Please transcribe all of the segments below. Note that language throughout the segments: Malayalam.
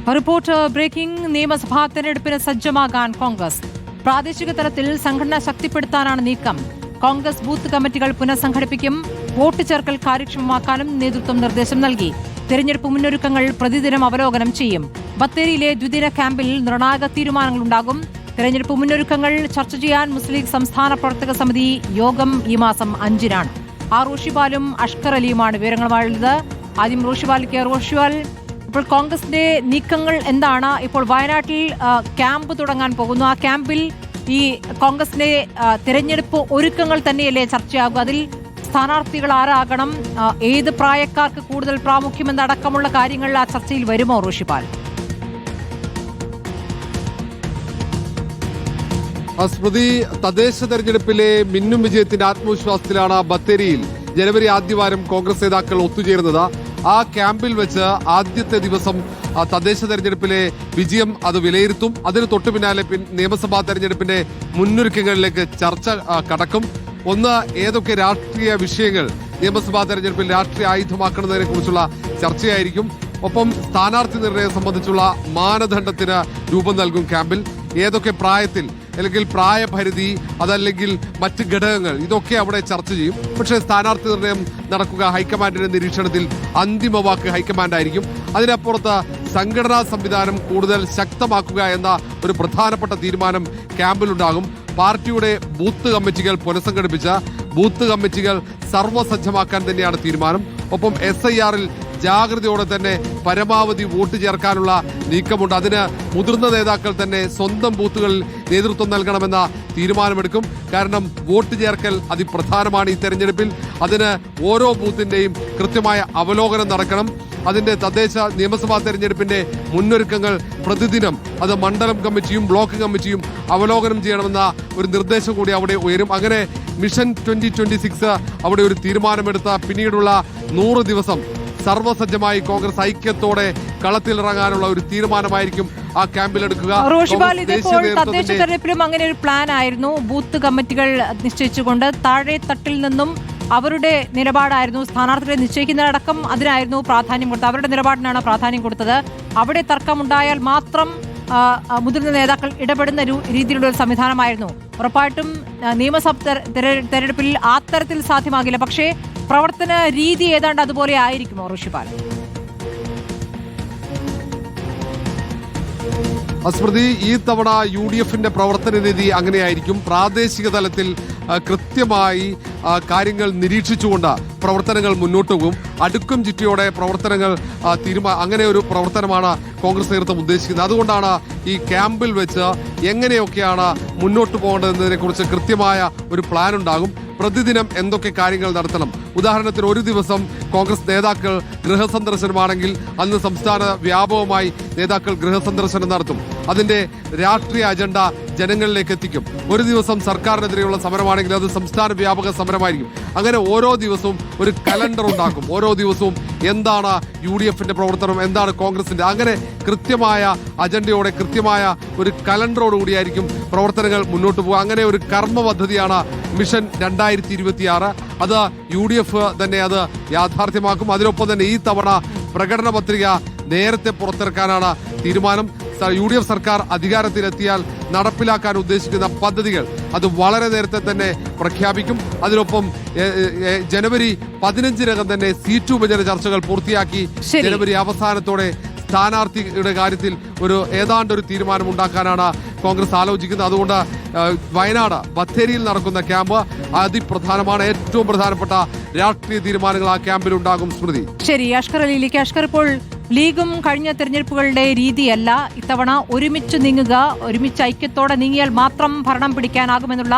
Report breaking. നിയമസഭാ തെരഞ്ഞെടുപ്പിന് സജ്ജമാകാൻ കോൺഗ്രസ്. പ്രാദേശിക തലത്തിൽ സംഘടന ശക്തിപ്പെടുത്താനാണ് നീക്കം. കോൺഗ്രസ് ബൂത്ത് കമ്മിറ്റികൾ പുനഃസംഘടിപ്പിക്കും. വോട്ട് ചേർക്കൽ കാര്യക്ഷമമാക്കാനും നേതൃത്വം നിർദ്ദേശം നൽകി. തെരഞ്ഞെടുപ്പ് മുന്നൊരുക്കങ്ങൾ പ്രതിദിനം അവലോകനം ചെയ്യും. ബത്തേരിയിലെ ദ്വിദിന ക്യാമ്പിൽ നിർണായക തീരുമാനങ്ങളുണ്ടാകും. തെരഞ്ഞെടുപ്പ് മുന്നൊരുക്കങ്ങൾ ചർച്ച ചെയ്യാൻ മുസ്ലിം ലീഗ് സംസ്ഥാന പ്രവർത്തക സമിതി യോഗം ഈ മാസം 5-നാണ്. റോഷിപാലും അഷ്കർ അലിയുമാണ് വിവരങ്ങളുമായുള്ളത്. ആദ്യം റോഷിപാലിക്ക്. റോഷിപാൽ, ഇപ്പോൾ കോൺഗ്രസിന്റെ നീക്കങ്ങൾ എന്താണ്? ഇപ്പോൾ വയനാട്ടിൽ ക്യാമ്പ് തുടങ്ങാൻ പോകുന്നു. ആ ക്യാമ്പിൽ ഈ കോൺഗ്രസിന്റെ തിരഞ്ഞെടുപ്പ് ഒരുക്കങ്ങൾ തന്നെയല്ലേ ചർച്ചയാകുക? അതിൽ സ്ഥാനാർത്ഥികൾ ആരാകണം, ഏത് പ്രായക്കാർക്ക് കൂടുതൽ പ്രാമുഖ്യമെന്നടക്കമുള്ള കാര്യങ്ങൾ ആ ചർച്ചയിൽ വരുമോ റോഷിപാൽ? സ്മൃതി, തദ്ദേശ തെരഞ്ഞെടുപ്പിലെ മിന്നും വിജയത്തിന്റെ ആത്മവിശ്വാസത്തിലാണ് ബത്തേരിയിൽ ജനുവരി ആദ്യവാരം കോൺഗ്രസ് നേതാക്കൾ ഒത്തുചേരുന്നത്. ആ ക്യാമ്പിൽ വെച്ച് ആദ്യത്തെ ദിവസം തദ്ദേശ തെരഞ്ഞെടുപ്പിലെ വിജയം അത് വിലയിരുത്തും. അതിന് തൊട്ടു പിന്നാലെ നിയമസഭാ തെരഞ്ഞെടുപ്പിന്റെ മുന്നൊരുക്കങ്ങളിലേക്ക് ചർച്ച കടക്കും. ഒന്ന്, ഏതൊക്കെ രാഷ്ട്രീയ വിഷയങ്ങൾ നിയമസഭാ തെരഞ്ഞെടുപ്പിൽ രാഷ്ട്രീയ ആയുധമാക്കുന്നതിനെ കുറിച്ചുള്ള ചർച്ചയായിരിക്കും. ഒപ്പം സ്ഥാനാർത്ഥി നിർണയം സംബന്ധിച്ചുള്ള മാനദണ്ഡത്തിന് രൂപം നൽകും. ക്യാമ്പിൽ ഏതൊക്കെ പ്രായത്തിൽ, അല്ലെങ്കിൽ പ്രായപരിധി, അതല്ലെങ്കിൽ മറ്റ് ഘടകങ്ങൾ, ഇതൊക്കെ അവിടെ ചർച്ച ചെയ്യും. പക്ഷേ സ്ഥാനാർത്ഥി നിർണയം നടക്കുക ഹൈക്കമാൻഡിന്റെ നിരീക്ഷണത്തിൽ. അന്തിമ വാക്ക് ഹൈക്കമാൻഡായിരിക്കും. അതിനപ്പുറത്ത് സംഘടനാ സംവിധാനം കൂടുതൽ ശക്തമാക്കുക എന്ന ഒരു പ്രധാനപ്പെട്ട തീരുമാനം ക്യാമ്പിലുണ്ടാകും. പാർട്ടിയുടെ ബൂത്ത് കമ്മിറ്റികൾ പുനഃസംഘടിപ്പിച്ച ബൂത്ത് കമ്മിറ്റികൾ സർവ്വസജ്ജമാക്കാൻ തന്നെയാണ് തീരുമാനം. ഒപ്പം SIR-ൽ ജാഗ്രതയോടെ തന്നെ പരമാവധി വോട്ട് ചേർക്കാനുള്ള നീക്കമുണ്ട്. അതിന് മുതിർന്ന നേതാക്കൾ തന്നെ സ്വന്തം ബൂത്തുകളിൽ നേതൃത്വം നൽകണമെന്ന തീരുമാനമെടുക്കും. കാരണം വോട്ട് ചേർക്കൽ അതിപ്രധാനമാണ് ഈ തെരഞ്ഞെടുപ്പിൽ. അതിന് ഓരോ ബൂത്തിന്റെയും കൃത്യമായ അവലോകനം നടക്കണം. അതിന്റെ തദ്ദേശ നിയമസഭാ തെരഞ്ഞെടുപ്പിന്റെ മുന്നൊരുക്കങ്ങൾ പ്രതിദിനം അത് മണ്ഡലം കമ്മിറ്റിയും ബ്ലോക്ക് കമ്മിറ്റിയും അവലോകനം ചെയ്യണമെന്ന ഒരു നിർദ്ദേശം കൂടി അവിടെ ഉയരും. അങ്ങനെ മിഷൻ 2026 അവിടെ ഒരു തീരുമാനമെടുത്ത പിന്നീടുള്ള 100 ദിവസം സർവ്വസജ്ജമായി കോൺഗ്രസ് ഐക്യത്തോടെ കളത്തിലിറങ്ങാനുള്ള ഒരു തീരുമാനമായിരിക്കും ആ ക്യാമ്പിലെടുക്കുക. തദ്ദേശ തെരഞ്ഞെടുപ്പിലും അങ്ങനെ ഒരു പ്ലാൻ ആയിരുന്നു. ബൂത്ത് കമ്മിറ്റികൾ നിശ്ചയിച്ചുകൊണ്ട് താഴെ തട്ടിൽ നിന്നും അവരുടെ നിലപാടായിരുന്നു. സ്ഥാനാർത്ഥികളെ നിശ്ചയിക്കുന്നതടക്കം അതിനായിരുന്നു പ്രാധാന്യം കൊടുത്തത്. അവരുടെ നിലപാടിനാണ് പ്രാധാന്യം കൊടുത്തത്. അവിടെ തർക്കമുണ്ടായാൽ മാത്രം മുതിർന്ന നേതാക്കൾ ഇടപെടുന്ന രീതിയിലുള്ള ഒരു സംവിധാനമായിരുന്നു. ഉറപ്പായിട്ടും നിയമസഭ തെരഞ്ഞെടുപ്പിൽ ആ തരത്തിൽ സാധ്യമാകില്ല. പക്ഷേ പ്രവർത്തന രീതി ഏതാണ്ട് അതുപോലെ ആയിരിക്കുമോ റോഷിപാൽ? സ്മൃതി, ഈ തവണ UDF-ന്റെ പ്രവർത്തന രീതി അങ്ങനെയായിരിക്കും. പ്രാദേശിക തലത്തിൽ കൃത്യമായി കാര്യങ്ങൾ നിരീക്ഷിച്ചുകൊണ്ട് പ്രവർത്തനങ്ങൾ മുന്നോട്ട് പോകും. അടുക്കും ചിട്ടയോടെ പ്രവർത്തനങ്ങൾ അങ്ങനെ ഒരു പ്രവർത്തനമാണ് കോൺഗ്രസ് നേതൃത്വം ഉദ്ദേശിക്കുന്നത്. അതുകൊണ്ടാണ് ഈ ക്യാമ്പിൽ വെച്ച് എങ്ങനെയൊക്കെയാണ് മുന്നോട്ട് പോകേണ്ടതെന്നതിനെ കുറിച്ച് കൃത്യമായ ഒരു പ്ലാൻ ഉണ്ടാകും. പ്രതിദിനം എന്തൊക്കെ കാര്യങ്ങൾ നടത്തണം. ഉദാഹരണത്തിന്, ഒരു ദിവസം കോൺഗ്രസ് നേതാക്കൾ ഗൃഹസന്ദർശനമാണെങ്കിൽ അന്ന് സംസ്ഥാന വ്യാപകമായി നേതാക്കൾ ഗൃഹസന്ദർശനം നടത്തും. അതിന്റെ രാഷ്ട്രീയ അജണ്ട ജനങ്ങളിലേക്ക് എത്തിക്കും. ഒരു ദിവസം സർക്കാരിനെതിരെയുള്ള സമരമാണെങ്കിൽ അത് സംസ്ഥാന വ്യാപക സമരമായിരിക്കും. അങ്ങനെ ഓരോ ദിവസവും ഒരു കലണ്ടർ ഉണ്ടാക്കും. ഓരോ ദിവസവും എന്താണ് UDF-ന്റെ പ്രവർത്തനം, എന്താണ് കോൺഗ്രസിന്റെ, അങ്ങനെ കൃത്യമായ അജണ്ടയോടെ കൃത്യമായ ഒരു കലണ്ടറോടുകൂടിയായിരിക്കും പ്രവർത്തനങ്ങൾ മുന്നോട്ട് പോകുക. അങ്ങനെ ഒരു കർമ്മ പദ്ധതിയാണ് മിഷൻ 2026. അത് UDF തന്നെ അത് യാഥാർത്ഥ്യമാക്കും. അതിനൊപ്പം തന്നെ ഈ തവണ പ്രകടന പത്രിക നേരത്തെ പുറത്തിറക്കാനാണ് തീരുമാനം. UDF സർക്കാർ അധികാരത്തിലെത്തിയാൽ നടപ്പിലാക്കാൻ ഉദ്ദേശിക്കുന്ന പദ്ധതികൾ അത് വളരെ നേരത്തെ തന്നെ പ്രഖ്യാപിക്കും. അതിനൊപ്പം ജനുവരി 15-നകം തന്നെ സീറ്റ് വിഭജന ചർച്ചകൾ പൂർത്തിയാക്കി ജനുവരി അവസാനത്തോടെ സ്ഥാനാർത്ഥിയുടെ കാര്യത്തിൽ ഏതാണ്ട് ഒരു തീരുമാനം ഉണ്ടാക്കാനാണ് കോൺഗ്രസ് ആലോചിക്കുന്നത്. അതുകൊണ്ട് വയനാട് ബത്തേരിയിൽ നടക്കുന്ന ക്യാമ്പ് അതിപ്രധാനമാണ്. ഏറ്റവും പ്രധാനപ്പെട്ട രാഷ്ട്രീയ തീരുമാനങ്ങൾ ആ ക്യാമ്പിൽ ഉണ്ടാകും. സ്മൃതി, ശരി. അഷ്കർ അലിയിലേക്ക്. അഷ്കർ, ഇപ്പോൾ ലീഗും കഴിഞ്ഞ തെരഞ്ഞെടുപ്പുകളുടെ രീതിയല്ല ഇത്തവണ ഒരുമിച്ച് നീങ്ങുക, ഒരുമിച്ച് ഐക്യത്തോടെ നീങ്ങിയാൽ മാത്രം ഭരണം പിടിക്കാനാകുമെന്നുള്ള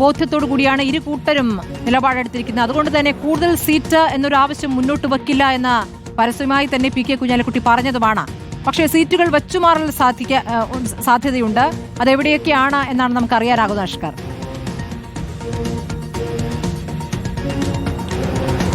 ബോധ്യത്തോടു കൂടിയാണ് ഇരു കൂട്ടരും നിലപാടെടുത്തിരിക്കുന്നത്. അതുകൊണ്ട് തന്നെ കൂടുതൽ സീറ്റ് എന്നൊരു ആവശ്യം മുന്നോട്ട് വെക്കില്ല എന്ന് പരസ്യമായി തന്നെ PK കുഞ്ഞാലിക്കുട്ടി പറഞ്ഞതുമാണ്. പക്ഷേ സീറ്റുകൾ വെച്ചുമാറൽ സാധ്യതയുണ്ട്. അതെവിടെയൊക്കെയാണ് എന്നാണ് നമുക്ക് അറിയാനാകുന്നത്. അഷ്കർ,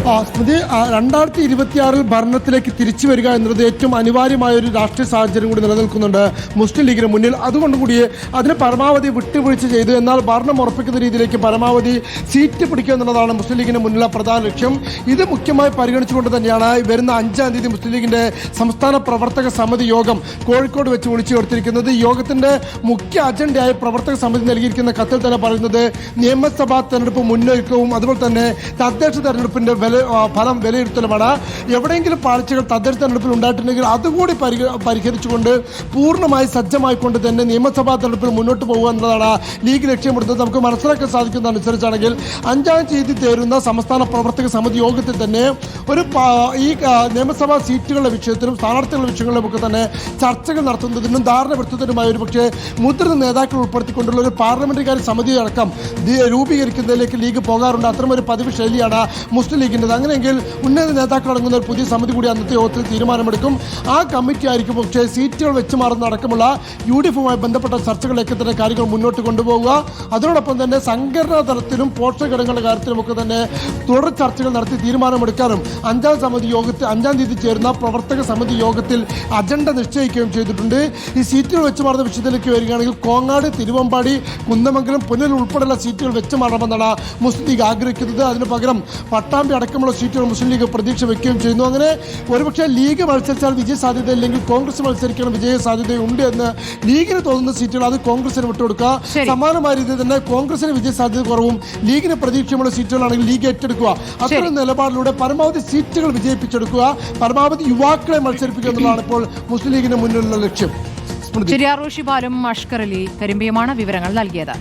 സ്മൃതി, 2026 ഭരണത്തിലേക്ക് തിരിച്ചു വരിക എന്നത് ഏറ്റവും അനിവാര്യമായ ഒരു രാഷ്ട്രീയ സാഹചര്യം കൂടി നിലനിൽക്കുന്നുണ്ട് മുസ്ലിം ലീഗിന് മുന്നിൽ. അതുകൊണ്ട് കൂടി അതിന് പരമാവധി വിട്ടുവീഴ്ച ചെയ്തു എന്നാൽ ഭരണം ഉറപ്പിക്കുന്ന രീതിയിലേക്ക് പരമാവധി സീറ്റ് പിടിക്കുക എന്നുള്ളതാണ് മുസ്ലിം ലീഗിന് മുന്നിലുള്ള പ്രധാന ലക്ഷ്യം. ഇത് മുഖ്യമായി പരിഗണിച്ചുകൊണ്ട് തന്നെയാണ് വരുന്ന 5-ാം തീയതി മുസ്ലിം ലീഗിന്റെ സംസ്ഥാന പ്രവർത്തക സമിതി യോഗം കോഴിക്കോട് വെച്ച് വിളിച്ചു ചേർത്തിരിക്കുന്നത്. ഈ യോഗത്തിന്റെ മുഖ്യ അജണ്ടയായി പ്രവർത്തക സമിതി നൽകിയിരിക്കുന്ന കത്തിൽ തന്നെ പറയുന്നത് നിയമസഭാ തെരഞ്ഞെടുപ്പ് മുന്നൊരുക്കവും അതുപോലെ തന്നെ തദ്ദേശ തെരഞ്ഞെടുപ്പിന്റെ ഫലം വിലയിരുത്തലുമാണ്. എവിടെയെങ്കിലും പാഴ്ചകൾ തദ്ദേശ തെരഞ്ഞെടുപ്പിൽ ഉണ്ടായിട്ടുണ്ടെങ്കിൽ അതുകൂടി പരിഹരിച്ചുകൊണ്ട് പൂർണ്ണമായി സജ്ജമായിക്കൊണ്ട് തന്നെ നിയമസഭാ തെരഞ്ഞെടുപ്പിൽ മുന്നോട്ട് പോകുക എന്നതാണ് ലീഗ് ലക്ഷ്യമിടുന്നത്. നമുക്ക് മനസ്സിലാക്കാൻ സാധിക്കുന്നതനുസരിച്ചാണെങ്കിൽ 5-ാം തീയതി ചേരുന്ന സംസ്ഥാന പ്രവർത്തക സമിതി യോഗത്തിൽ തന്നെ ഈ നിയമസഭാ സീറ്റുകളുടെ വിഷയത്തിലും സ്ഥാനാർത്ഥികളുടെ വിഷയങ്ങളിലുമൊക്കെ തന്നെ ചർച്ചകൾ നടത്തുന്നതിനും ധാരണപ്പെടുത്തുന്നതിനുമായി ഒരു പക്ഷേ മുതിർന്ന നേതാക്കൾ ഉൾപ്പെടുത്തിക്കൊണ്ടുള്ള ഒരു പാർലമെന്ററി കാര്യ സമിതി അടക്കം രൂപീകരിക്കുന്നതിലേക്ക് ലീഗ് പോകാറുണ്ട്. അത്തരമൊരു പതിവ് ശൈലിയാണ് മുസ്ലിം ലീഗിൻ്റെത്. അങ്ങനെയെങ്കിൽ ഉന്നത നേതാക്കൾ അടങ്ങുന്ന ഒരു പുതിയ സമിതി കൂടി അന്നത്തെ യോഗത്തിൽ തീരുമാനമെടുക്കും. ആ കമ്മിറ്റി ആയിരിക്കും പക്ഷേ സീറ്റുകൾ വെച്ച് മാറുന്ന അടക്കമുള്ള UDF-മായി ബന്ധപ്പെട്ട ചർച്ചകളിലേക്ക് തന്നെ കാര്യങ്ങൾ മുന്നോട്ട് കൊണ്ടുപോകുക. അതോടൊപ്പം തന്നെ സംഘടനാ തലത്തിലും പോഷകഘടകങ്ങളുടെ കാര്യത്തിലുമൊക്കെ തന്നെ തുടർ ചർച്ചകൾ നടത്തി തീരുമാനമെടുക്കാനും 5-ാം തീയതി ചേരുന്ന പ്രവർത്തക സമിതി യോഗത്തിൽ അജണ്ട നിശ്ചയിക്കുകയും ചെയ്തിട്ടുണ്ട്. ഈ സീറ്റുകൾ വെച്ച് മാറുന്ന വിഷയത്തിലേക്ക് വരികയാണെങ്കിൽ കോങ്ങാട്, തിരുവമ്പാടി, കുന്നമംഗലം, പുനലൂർ ഉൾപ്പെടെയുള്ള സീറ്റുകൾ വെച്ച് മാറണമെന്നാണ് മുസ്ലിം ലീഗ് ആഗ്രഹിക്കുന്നത്. അതിന് പകരം പട്ടാമ്പി അടക്കമുള്ള സീറ്റുകൾ മുസ്ലിം ലീഗ് പ്രതീക്ഷ വെക്കുകയും ചെയ്യുന്നു. അങ്ങനെ ഒരുപക്ഷെ ലീഗ് മത്സരിച്ചാൽ വിജയ സാധ്യത ഇല്ലെങ്കിൽ കോൺഗ്രസ് മത്സരിക്കണം വിജയ സാധ്യതയുണ്ട് എന്ന് ലീഗിന് തോന്നുന്ന സീറ്റുകൾ അത് കോൺഗ്രസിന് വിട്ടുകൊടുക്കുക. സമാനമായ രീതിയിൽ തന്നെ കോൺഗ്രസിന് വിജയ സാധ്യത കുറവും ലീഗിന് പ്രതീക്ഷയുള്ള സീറ്റുകളാണെങ്കിൽ ലീഗ് ഏറ്റെടുക്കുക. അത്തരം നിലപാടിലൂടെ പരമാവധി സീറ്റുകൾ വിജയിപ്പിച്ചെടുക്കുക, പരമാവധി യുവാക്കളെ മത്സരിപ്പിക്കുക എന്നുള്ളതാണ് ഇപ്പോൾ മുസ്ലിം ലീഗിന് മുന്നിലുള്ള ലക്ഷ്യം. ശരി, റോഷി ബാലും അഷ്കർ അലി കരിമ്പിയുമാണ് വിവരങ്ങൾ നൽകിയത്.